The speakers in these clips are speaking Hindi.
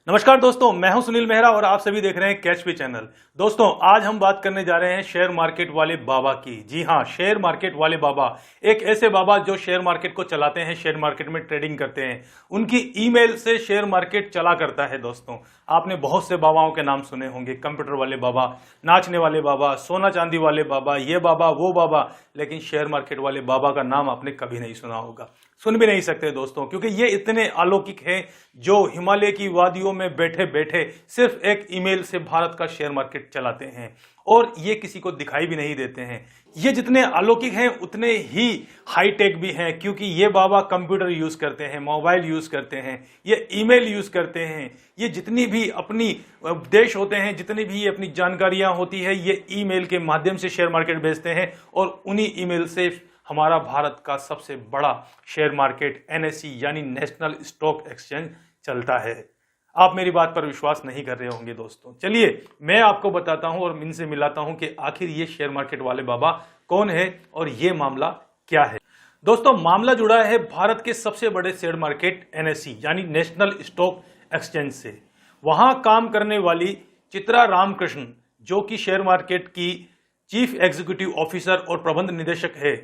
नमस्कार दोस्तों, मैं हूं सुनील मेहरा और आप सभी देख रहे हैं कैच पे चैनल। दोस्तों, आज हम बात करने जा रहे हैं शेयर मार्केट वाले बाबा की। जी हां, शेयर मार्केट वाले बाबा, एक ऐसे बाबा जो शेयर मार्केट को चलाते हैं, शेयर मार्केट में ट्रेडिंग करते हैं। उनकी ईमेल से शेयर मार्केट चला करता है। दोस्तों, आपने बहुत से बाबाओं के नाम सुने होंगे, कंप्यूटर वाले बाबा, नाचने वाले बाबा, सोना चांदी वाले बाबा, ये बाबा वो बाबा, लेकिन शेयर मार्केट वाले बाबा का नाम आपने कभी नहीं सुना होगा, सुन भी नहीं सकते दोस्तों, क्योंकि ये इतने अलौकिक हैं जो हिमालय की वादियों में बैठे बैठे सिर्फ एक ईमेल से भारत का शेयर मार्केट चलाते हैं और ये किसी को दिखाई भी नहीं देते हैं। ये जितने अलौकिक हैं उतने ही हाईटेक भी हैं, क्योंकि ये बाबा कंप्यूटर यूज करते हैं, मोबाइल यूज करते हैं, ये ईमेल यूज करते हैं। ये जितनी भी अपनी उपदेश होते हैं, जितनी भी अपनी जानकारियां होती है, ये ईमेल के माध्यम से शेयर मार्केट भेजते हैं और उन्हीं ईमेल से हमारा भारत का सबसे बड़ा शेयर मार्केट NSE यानी नेशनल स्टॉक एक्सचेंज चलता है। आप मेरी बात पर विश्वास नहीं कर रहे होंगे दोस्तों। चलिए मैं आपको बताता हूं और इनसे मिलाता हूं कि आखिर ये शेयर मार्केट वाले बाबा कौन है और ये मामला क्या है। दोस्तों, मामला जुड़ा है भारत के सबसे बड़े शेयर मार्केट NSE यानी नेशनल स्टॉक एक्सचेंज से। वहां काम करने वाली चित्रा रामकृष्ण, जो कि शेयर मार्केट की चीफ एग्जीक्यूटिव ऑफिसर और प्रबंध निदेशक है,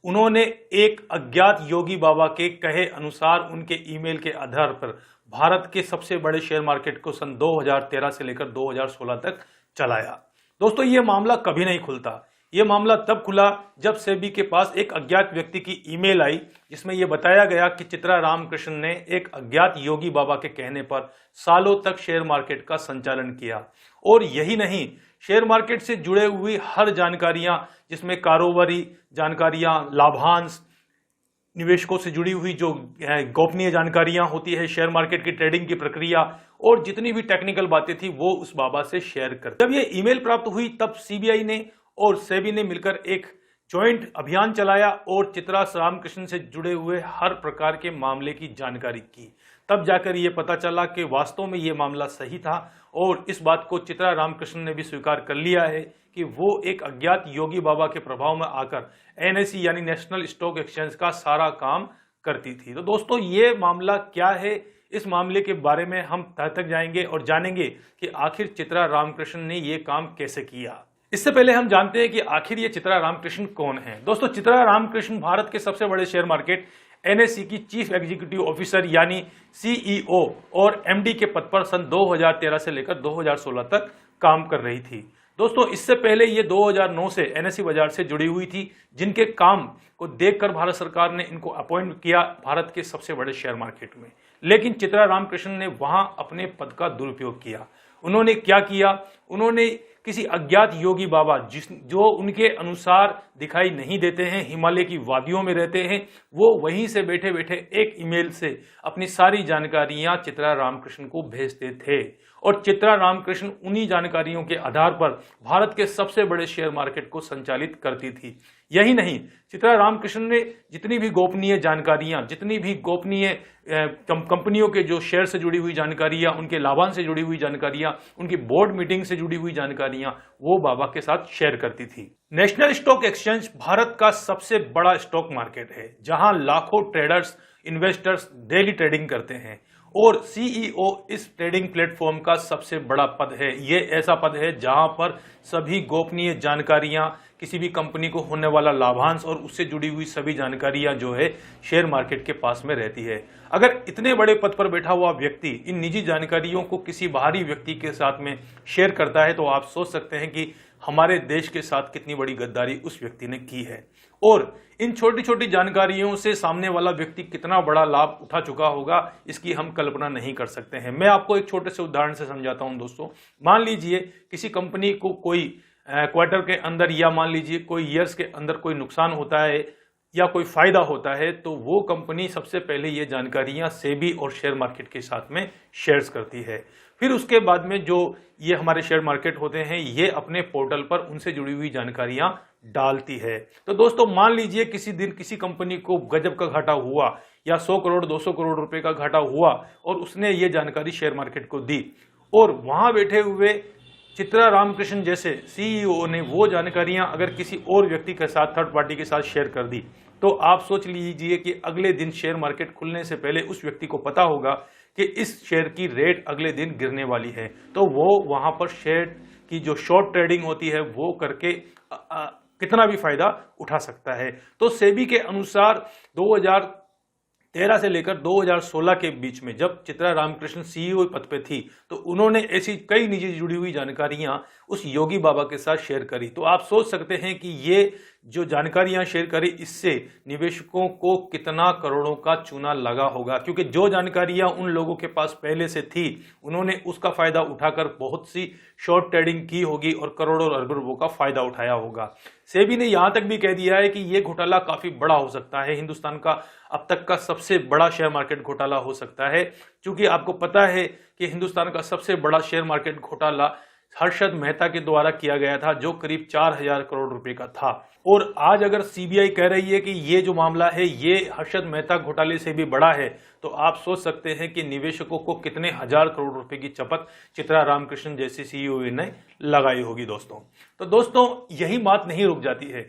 उन्होंने एक अज्ञात योगी बाबा के कहे अनुसार उनके ईमेल के आधार पर भारत के सबसे बड़े शेयर मार्केट को सन 2013 से लेकर 2016 तक चलाया। दोस्तों, यह मामला कभी नहीं खुलता। यह मामला तब खुला जब सेबी के पास एक अज्ञात व्यक्ति की ईमेल आई, जिसमें यह बताया गया कि चित्रा रामकृष्ण ने एक अज्ञात योगी बाबा के कहने पर सालों तक शेयर मार्केट का संचालन किया। और यही नहीं, शेयर मार्केट से जुड़े हुई हर जानकारियां, जिसमें कारोबारी जानकारियां, लाभांश, निवेशकों से जुड़ी हुई जो गोपनीय जानकारियां होती है, शेयर मार्केट की ट्रेडिंग की प्रक्रिया और जितनी भी टेक्निकल बातें थी, वो उस बाबा से शेयर कर। जब ये ईमेल प्राप्त हुई तब सीबीआई ने और सेबी ने मिलकर एक ज्वाइंट अभियान चलाया और चित्रा रामकृष्ण से जुड़े हुए हर प्रकार के मामले की जानकारी की। तब जाकर ये पता चला कि वास्तव में ये मामला सही था और इस बात को चित्रा रामकृष्ण ने भी स्वीकार कर लिया है कि वो एक अज्ञात योगी बाबा के प्रभाव में आकर NSE यानी नेशनल स्टॉक एक्सचेंज का सारा काम करती थी। तो दोस्तों, ये मामला क्या है, इस मामले के बारे में हम तह तक जाएंगे और जानेंगे कि आखिर चित्रा रामकृष्ण ने ये काम कैसे किया। इससे पहले हम जानते हैं कि आखिर ये चित्रा रामकृष्ण कौन है। दोस्तों, चित्रा रामकृष्ण भारत के सबसे बड़े शेयर मार्केट NSE की चीफ एग्जीक्यूटिव ऑफिसर यानी CEO और MD के पद पर सन 2013 से लेकर 2016 तक काम कर रही थी। दोस्तों, इससे पहले ये 2009 से NSE बाजार से जुड़ी हुई थी, जिनके काम को देखकर भारत सरकार ने इनको अपॉइंट किया भारत के सबसे बड़े शेयर मार्केट में। लेकिन चित्रा रामकृष्ण ने वहां अपने पद का दुरुपयोग किया। उन्होंने क्या किया? उन्होंने किसी अज्ञात योगी बाबा, जो उनके अनुसार दिखाई नहीं देते हैं, हिमालय की वादियों में रहते हैं, वो वहीं से बैठे बैठे एक ईमेल से अपनी सारी जानकारियां चित्रा रामकृष्ण को भेजते थे और चित्रा रामकृष्ण उन्हीं जानकारियों के आधार पर भारत के सबसे बड़े शेयर मार्केट को संचालित करती थी। यही नहीं, चित्रा रामकृष्ण ने जितनी भी गोपनीय जानकारियां, जितनी भी गोपनीय कंपनियों के जो शेयर से जुड़ी हुई जानकारियां, उनके लाभांश से जुड़ी हुई जानकारियां, उनकी बोर्ड मीटिंग से जुड़ी हुई जानकारियां, वो बाबा के साथ शेयर करती थी। नेशनल स्टॉक एक्सचेंज भारत का सबसे बड़ा स्टॉक मार्केट है, जहां लाखों ट्रेडर्स, इन्वेस्टर्स डेली ट्रेडिंग करते हैं और CEO इस ट्रेडिंग प्लेटफॉर्म का सबसे बड़ा पद है। ये ऐसा पद है जहां पर सभी गोपनीय जानकारियां, किसी भी कंपनी को होने वाला लाभांश और उससे जुड़ी हुई सभी जानकारियां जो है शेयर मार्केट के पास में रहती है। अगर इतने बड़े पद पर बैठा हुआ व्यक्ति इन निजी जानकारियों को किसी बाहरी व्यक्ति के साथ में शेयर करता है, तो आप सोच सकते हैं कि हमारे देश के साथ कितनी बड़ी गद्दारी उस व्यक्ति ने की है और इन छोटी छोटी जानकारियों से सामने वाला व्यक्ति कितना बड़ा लाभ उठा चुका होगा, इसकी हम कल्पना नहीं कर सकते हैं। मैं आपको एक छोटे से उदाहरण से समझाता हूं दोस्तों। मान लीजिए किसी कंपनी को कोई क्वार्टर के अंदर या मान लीजिए कोई ईयर्स के अंदर कोई नुकसान होता है या कोई फायदा होता है, तो वो कंपनी सबसे पहले ये जानकारियां सेबी और शेयर मार्केट के साथ में शेयर्स करती है। फिर उसके बाद में जो ये हमारे शेयर मार्केट होते हैं, ये अपने पोर्टल पर उनसे जुड़ी हुई जानकारियां डालती है। तो दोस्तों, मान लीजिए किसी दिन किसी कंपनी को गजब का घाटा हुआ या 100 करोड़ 200 करोड़ रुपए का घाटा हुआ और उसने ये जानकारी शेयर मार्केट को दी और वहां बैठे हुए चित्रा रामकृष्ण जैसे CEO ने वो जानकारियां अगर किसी और व्यक्ति के साथ, थर्ड पार्टी के साथ शेयर कर दी, तो आप सोच लीजिए कि अगले दिन शेयर मार्केट खुलने से पहले उस व्यक्ति को पता होगा कि इस शेयर की रेट अगले दिन गिरने वाली है, तो वो वहां पर शेयर की जो शॉर्ट ट्रेडिंग होती है वो करके कितना भी फायदा उठा सकता है। तो सेबी के अनुसार 2013 से लेकर 2016 के बीच में जब चित्रा रामकृष्णन सीईओ पद पे थी, तो उन्होंने ऐसी कई निजी जुड़ी हुई जानकारियां उस योगी बाबा के साथ शेयर करी। तो आप सोच सकते हैं कि ये जो जानकारियां शेयर करी, इससे निवेशकों को कितना करोड़ों का चूना लगा होगा, क्योंकि जो जानकारियां उन लोगों के पास पहले से थी उन्होंने उसका फायदा उठाकर बहुत सी शॉर्ट ट्रेडिंग की होगी और करोड़ों और अरबों का फायदा उठाया होगा। सेबी ने यहां तक भी कह दिया है कि यह घोटाला काफी बड़ा हो सकता है, हिंदुस्तान का अब तक का सबसे बड़ा शेयर मार्केट घोटाला हो सकता है, क्योंकि आपको पता है कि हिंदुस्तान का सबसे बड़ा शेयर मार्केट घोटाला हर्षद मेहता के द्वारा किया गया था, जो करीब 4000 करोड़ रुपए का था। और आज अगर सीबीआई कह रही है कि ये जो मामला है ये हर्षद मेहता घोटाले से भी बड़ा है, तो आप सोच सकते हैं कि निवेशकों को कितने हजार करोड़ रुपए की चपत चित्रा रामकृष्णन जैसी सीईओ ने लगाई होगी दोस्तों। तो दोस्तों यही बात नहीं रुक जाती है।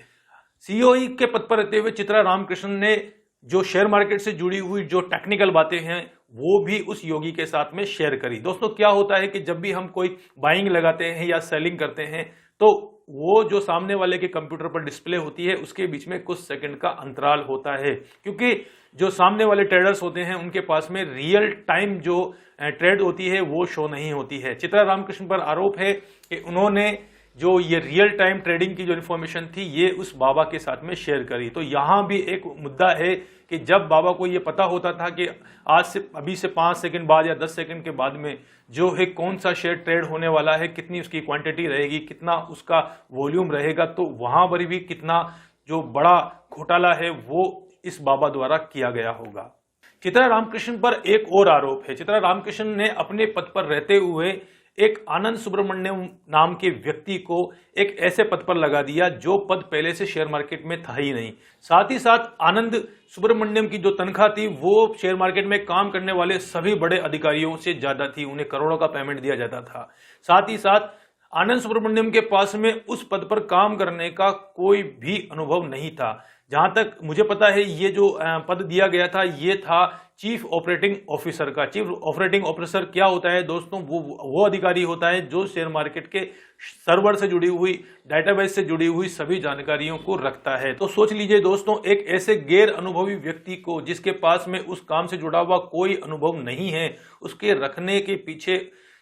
सीईओ के पद पर रहते हुए चित्रा रामकृष्णन ने जो शेयर मार्केट से जुड़ी हुई जो टेक्निकल बातें हैं वो भी उस योगी के साथ में शेयर करी। दोस्तों क्या होता है कि जब भी हम कोई बाइंग लगाते हैं या सेलिंग करते हैं, तो वो जो सामने वाले के कंप्यूटर पर डिस्प्ले होती है उसके बीच में कुछ सेकंड का अंतराल होता है, क्योंकि जो सामने वाले ट्रेडर्स होते हैं उनके पास में रियल टाइम जो ट्रेड होती है वो शो नहीं होती है। चित्रा रामकृष्णन पर आरोप है कि उन्होंने जो ये रियल टाइम ट्रेडिंग की जो इन्फॉर्मेशन थी ये उस बाबा के साथ में शेयर करी। तो यहां भी एक मुद्दा है कि जब बाबा को ये पता होता था कि आज से अभी से 5 सेकंड बाद या 10 सेकंड के बाद में जो है कौन सा शेयर ट्रेड होने वाला है, कितनी उसकी क्वांटिटी रहेगी, कितना उसका वॉल्यूम रहेगा, तो वहां पर भी कितना जो बड़ा घोटाला है वो इस बाबा द्वारा किया गया होगा। चित्रा रामकृष्णन पर एक और आरोप है। चित्रा रामकृष्णन ने अपने पद पर रहते हुए एक आनंद सुब्रमण्यम नाम के व्यक्ति को एक ऐसे पद पर लगा दिया जो पद पहले से शेयर मार्केट में था ही नहीं। साथ ही साथ आनंद सुब्रमण्यम की जो तनख्वाह थी वो शेयर मार्केट में काम करने वाले सभी बड़े अधिकारियों से ज्यादा थी, उन्हें करोड़ों का पेमेंट दिया जाता था। साथ ही साथ आनंद सुब्रमण्यम के पास में उस पद पर काम करने का कोई भी अनुभव नहीं था। जहां तक मुझे पता है ये जो पद दिया गया था ये था चीफ ऑपरेटिंग ऑफिसर का। चीफ ऑपरेटिंग ऑफिसर क्या होता है दोस्तों, वो अधिकारी होता है जो शेयर मार्केट के सर्वर से जुड़ी हुई, डेटाबेस से जुड़ी हुई सभी जानकारियों को रखता है। तो सोच लीजिए दोस्तों, एक ऐसे गैर अनुभवी व्यक्ति को जिसके पास में उस काम से जुड़ा हुआ कोई अनुभव नहीं है, उसके रखने के पीछे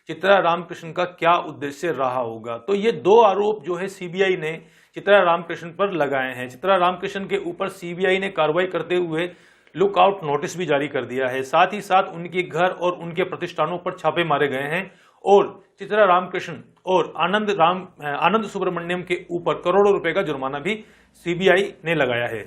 चित्रा रामकृष्णन का क्या उद्देश्य रहा होगा। तो ये दो आरोप जो है सीबीआई ने चित्रा रामकृष्णन पर लगाए हैं। चित्रा रामकृष्णन के ऊपर सीबीआई ने कार्रवाई करते हुए लुकआउट नोटिस भी जारी कर दिया है। साथ ही साथ उनके घर और उनके प्रतिष्ठानों पर छापे मारे गए हैं और चित्रा रामकृष्णन और आनंद सुब्रमण्यम के ऊपर करोड़ों रुपए का जुर्माना भी सीबीआई ने लगाया है।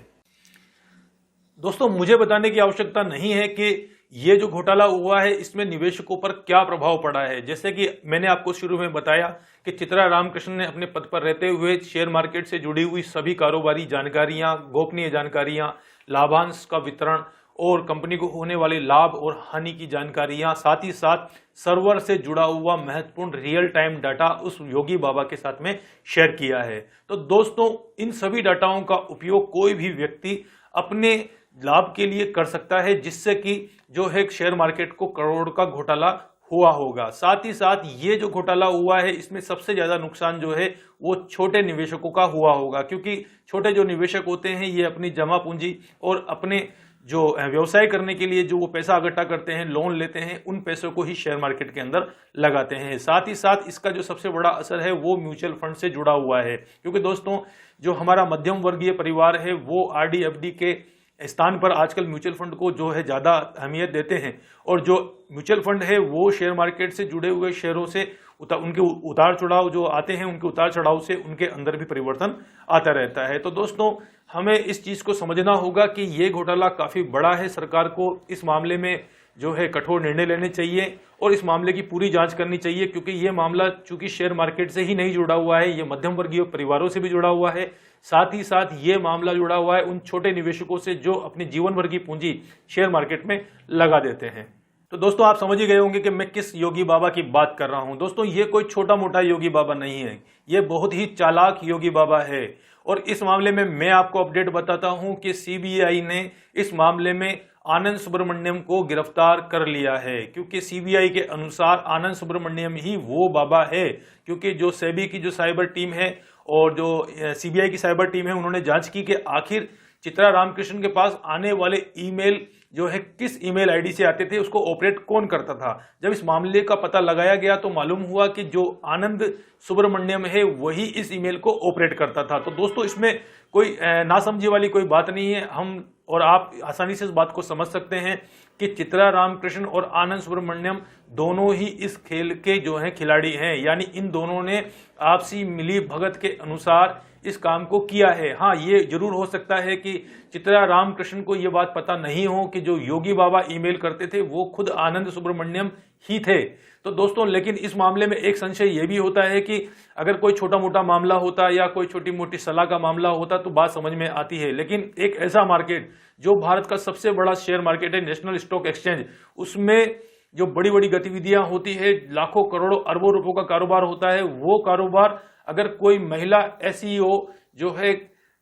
दोस्तों मुझे बताने की आवश्यकता नहीं है कि ये जो घोटाला हुआ है इसमें निवेशकों पर क्या प्रभाव पड़ा है। जैसे कि मैंने आपको शुरू में बताया कि चित्रा रामकृष्णन ने अपने पद पर रहते हुए शेयर मार्केट से जुड़ी हुई सभी कारोबारी जानकारियां, गोपनीय जानकारियां, लाभांश का वितरण और कंपनी को होने वाले लाभ और हानि की जानकारियां, साथ ही साथ सर्वर से जुड़ा हुआ महत्वपूर्ण रियल टाइम डाटा उस योगी बाबा के साथ में शेयर किया है। तो दोस्तों इन सभी डाटाओं का उपयोग कोई भी व्यक्ति अपने लाभ के लिए कर सकता है, जिससे कि जो है शेयर मार्केट को करोड़ का घोटाला हुआ होगा। साथ ही साथ ये जो घोटाला हुआ है इसमें सबसे ज्यादा नुकसान जो है वो छोटे निवेशकों का हुआ होगा, क्योंकि छोटे जो निवेशक होते हैं ये अपनी जमा पूंजी और अपने जो व्यवसाय करने के लिए जो वो पैसा इकट्ठा करते हैं, लोन लेते हैं, उन पैसों को ही शेयर मार्केट के अंदर लगाते हैं। साथ ही साथ इसका जो सबसे बड़ा असर है वो म्यूचुअल फंड से जुड़ा हुआ है, क्योंकि दोस्तों जो हमारा मध्यम वर्गीय परिवार है वो आरडी एफडी के स्थान पर आजकल म्यूचुअल फंड को जो है ज्यादा अहमियत देते हैं, और जो म्यूचुअल फंड है वो शेयर मार्केट से जुड़े हुए शेयरों से उनके उतार चढ़ाव जो आते हैं, उनके उतार चढ़ाव से उनके अंदर भी परिवर्तन आता रहता है। तो दोस्तों हमें इस चीज को समझना होगा कि ये घोटाला काफी बड़ा है। सरकार को इस मामले में जो है कठोर निर्णय लेने चाहिए और इस मामले की पूरी जांच करनी चाहिए, क्योंकि ये मामला चूंकि शेयर मार्केट से ही नहीं जुड़ा हुआ है, ये मध्यम वर्गीय परिवारों से भी जुड़ा हुआ है। साथ ही साथ ये मामला जुड़ा हुआ है उन छोटे निवेशकों से जो अपनी जीवन भर की पूंजी शेयर मार्केट में लगा देते हैं। तो दोस्तों आप समझ ही गए होंगे कि मैं किस योगी बाबा की बात कर रहा हूं। दोस्तों ये कोई छोटा मोटा योगी बाबा नहीं है, ये बहुत ही चालाक योगी बाबा है और इस मामले में मैं आपको अपडेट बताता हूं कि सीबीआई ने इस मामले में आनंद सुब्रमण्यम को गिरफ्तार कर लिया है, क्योंकि सीबीआई के अनुसार आनंद सुब्रमण्यम ही वो बाबा है। क्योंकि जो सेबी की जो साइबर टीम है और जो सीबीआई की साइबर टीम है, उन्होंने जांच की कि आखिर चित्रा रामकृष्णन के पास आने वाले ईमेल जो है किस ईमेल आईडी से आते थे, उसको ऑपरेट कौन करता था। जब इस मामले का पता लगाया गया तो मालूम हुआ कि जो आनंद सुब्रमण्यम है वही इस ईमेल को ऑपरेट करता था। तो दोस्तों इसमें कोई नासमझी वाली कोई बात नहीं है। हम और आप आसानी से इस बात को समझ सकते हैं कि चित्रा रामकृष्णन और आनंद सुब्रमण्यम दोनों ही इस खेल के जो हैं खिलाड़ी हैं, यानी इन दोनों ने आपसी मिली भगत के अनुसार इस काम को किया है। हाँ, ये जरूर हो सकता है कि चित्रा रामकृष्णन को ये बात पता नहीं हो कि जो योगी बाबा ईमेल करते थे वो खुद आनंद सुब्रमण्यम ही थे। तो दोस्तों लेकिन इस मामले में एक संशय ये भी होता है कि अगर कोई छोटा मोटा मामला होता या कोई छोटी मोटी सलाह का मामला होता तो बात समझ में आती है, लेकिन एक ऐसा मार्केट जो भारत का सबसे बड़ा शेयर मार्केट है, नेशनल स्टॉक एक्सचेंज, उसमें जो बड़ी बड़ी गतिविधियां होती है, लाखों करोड़ों अरबों रुपयों का कारोबार होता है, वो कारोबार अगर कोई महिला एसईओ जो है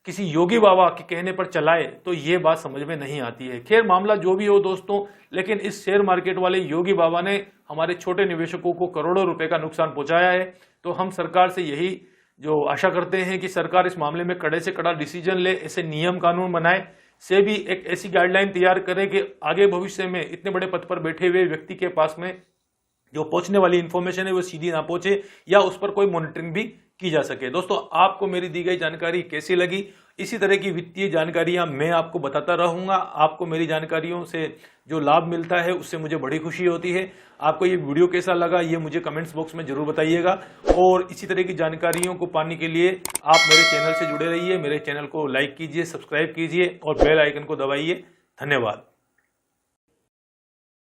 किसी योगी बाबा के कहने पर चलाए तो ये बात समझ में नहीं आती है। खैर मामला जो भी हो दोस्तों, लेकिन इस शेयर मार्केट वाले योगी बाबा ने हमारे छोटे निवेशकों को करोड़ों रुपए का नुकसान पहुंचाया है। तो हम सरकार से यही जो आशा करते हैं कि सरकार इस मामले में कड़े से कड़ा डिसीजन ले, ऐसे नियम कानून बनाए, से भी एक ऐसी गाइडलाइन तैयार करे कि आगे भविष्य में इतने बड़े पद पर बैठे हुए व्यक्ति के पास में जो पहुंचने वाली इंफॉर्मेशन है वो सीधी ना पहुंचे या उस पर कोई मॉनिटरिंग भी की जा सके। दोस्तों आपको मेरी दी गई जानकारी कैसी लगी? इसी तरह की वित्तीय जानकारियां मैं आपको बताता रहूंगा। आपको मेरी जानकारियों से जो लाभ मिलता है उससे मुझे बड़ी खुशी होती है। आपको ये वीडियो कैसा लगा ये मुझे कमेंट्स बॉक्स में जरूर बताइएगा, और इसी तरह की जानकारियों को पाने के लिए आप मेरे चैनल से जुड़े रहिए। मेरे चैनल को लाइक कीजिए, सब्सक्राइब कीजिए और बेल आइकन को दबाइए। धन्यवाद।